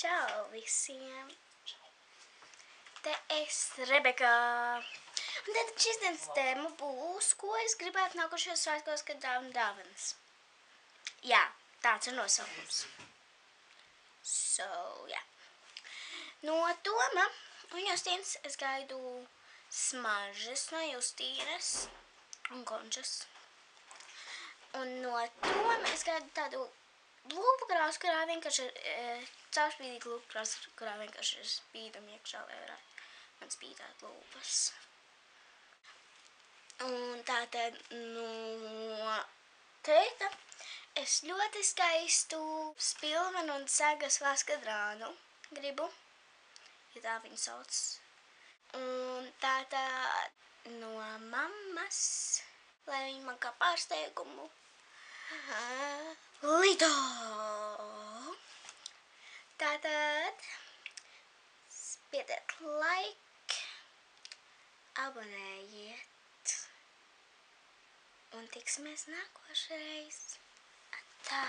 Čau visiem! Te es, Rebeka. Un tad šis dienas tēma būs, ko es gribētu nākošajos svētkos, kad dāvanas. Jā, tāds ir nosaukums. No Toma un Justīnas es gaidu smaržas no Justīnas un končas. Un no Toma es gaidu tādu lūpu krāsu, kurā vienkārši ir caurspīdīga lūpu krāsa, kurā vienkārši ir spīdumi iekšā, lai varētu man spīdēt lūpas. Un tātad no tēta es ļoti skaistu spilvenu un segas vaskadrānu gribu, ja tā viņu sauc. Un tātad no mammas, lai viņa man kā pārsteigumu, Lido! Tātad spiediet like, abonējiet un tiksimies nākošreiz. Atā!